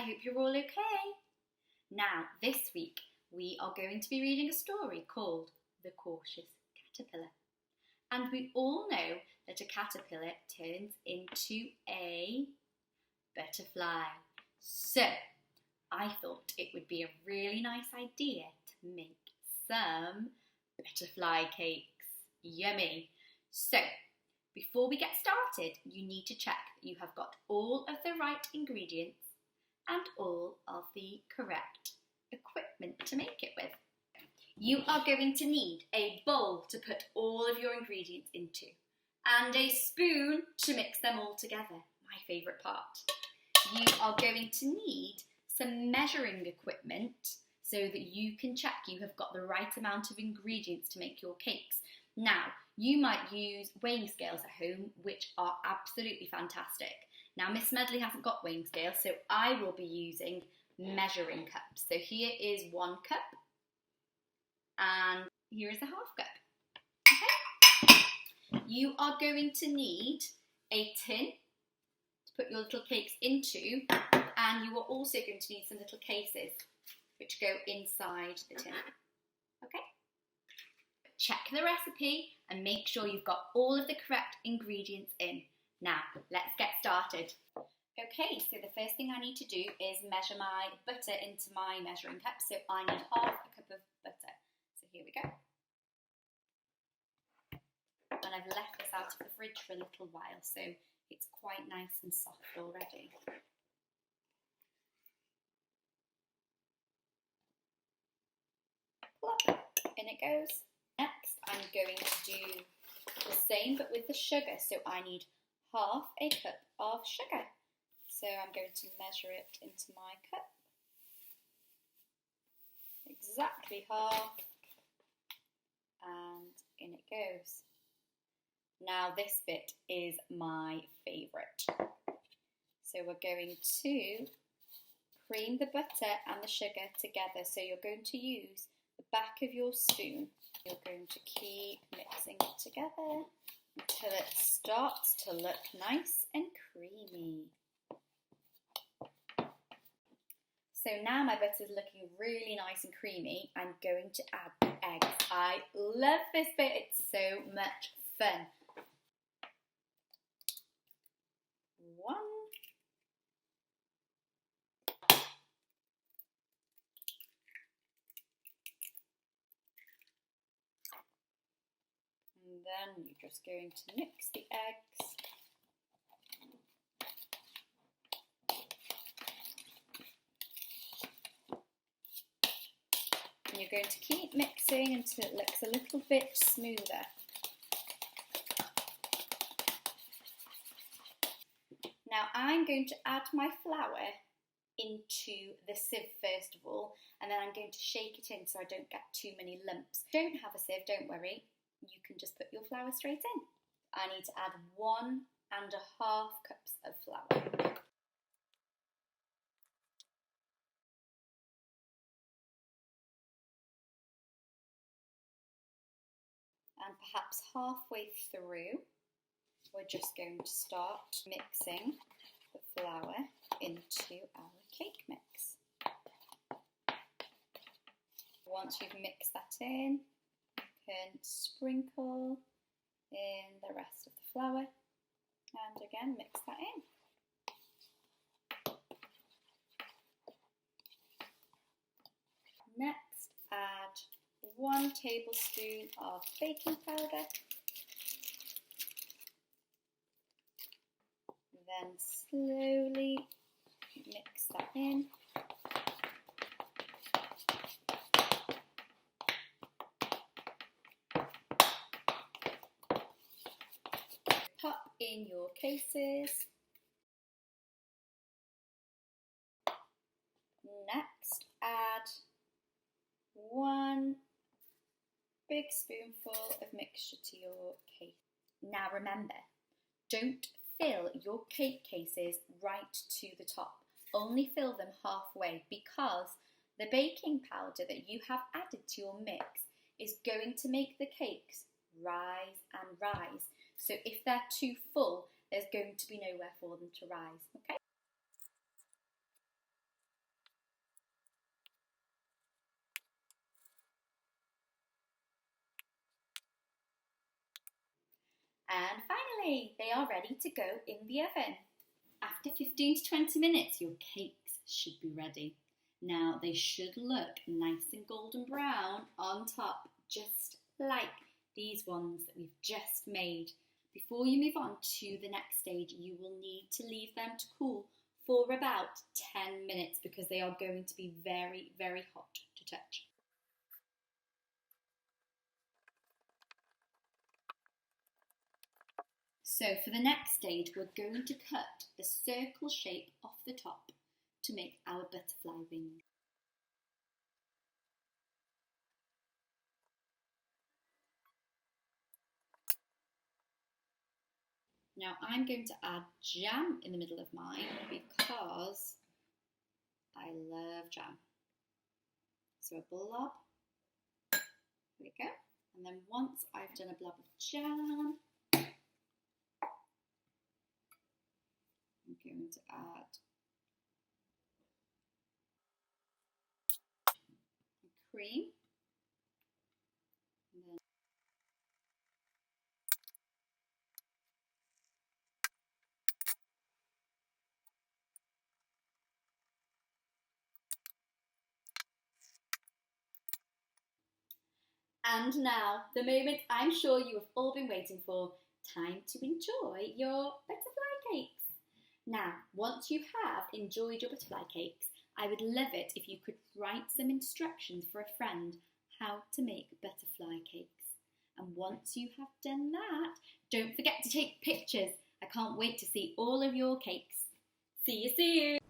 I hope you're all okay. Now, this week we are going to be reading a story called The Cautious Caterpillar. And we all know that a caterpillar turns into a butterfly. So, I thought it would be a really nice idea to make some butterfly cakes. Yummy! So, before we get started, you need to check that you have got all of the right ingredients and all of the correct equipment to make it with. You are going to need a bowl to put all of your ingredients into and a spoon to mix them all together, my favourite part. You are going to need some measuring equipment so that you can check you have got the right amount of ingredients to make your cakes. Now, you might use weighing scales at home, which are absolutely fantastic. Now, Miss Medley hasn't got weighing scales, so I will be using measuring cups. So here is 1 cup, and here is a half cup. Okay? You are going to need a tin to put your little cakes into, and you are also going to need some little cases which go inside the tin. Okay? Check the recipe and make sure you've got all of the correct ingredients in. Now, let's get started. Okay, so the first thing I need to do is measure my butter into my measuring cup. So I need half a cup of butter. So here we go. And I've left this out of the fridge for a little while, so it's quite nice and soft already. Plop, in it goes. Next, I'm going to do the same but with the sugar. So I need half a cup of sugar. So I'm going to measure it into my cup. Exactly half. And in it goes. Now this bit is my favourite. So we're going to cream the butter and the sugar together. So you're going to use the back of your spoon. You're going to keep mixing it together until it starts to look nice and creamy. So now my butter is looking really nice and creamy. I'm going to add the eggs. I love this bit, it's so much fun. 1. And then you're just going to mix the eggs. And you're going to keep mixing until it looks a little bit smoother. Now I'm going to add my flour into the sieve first of all, and then I'm going to shake it in so I don't get too many lumps. If you don't have a sieve, don't worry. You can just put your flour straight in. I need to add 1½ cups of flour. And perhaps halfway through, we're just going to start mixing the flour into our cake mix. Once you've mixed that in, you can sprinkle in the rest of the flour and again mix that in. Next, add 1 tablespoon of baking powder. Then slowly mix that in. Pop in your cases. Next, add 1 big spoonful of mixture to your cake. Now remember, don't fill your cake cases right to the top. Only fill them halfway because the baking powder that you have added to your mix is going to make the cakes rise and rise. So if they're too full, there's going to be nowhere for them to rise, okay? Yay! They are ready to go in the oven. After 15 to 20 minutes, your cakes should be ready. Now they should look nice and golden brown on top, just like these ones that we've just made. Before you move on to the next stage, you will need to leave them to cool for about 10 minutes because they are going to be very, very hot to touch. So for the next stage, we're going to cut a circle shape off the top to make our butterfly wing. Now I'm going to add jam in the middle of mine because I love jam. So a blob, there we go. And then once I've done a blob of jam, I'm going to add cream. And now, the moment I'm sure you have all been waiting for, time to enjoy your butterfly cakes. Now, once you have enjoyed your butterfly cakes, I would love it if you could write some instructions for a friend how to make butterfly cakes. And once you have done that, don't forget to take pictures. I can't wait to see all of your cakes. See you soon!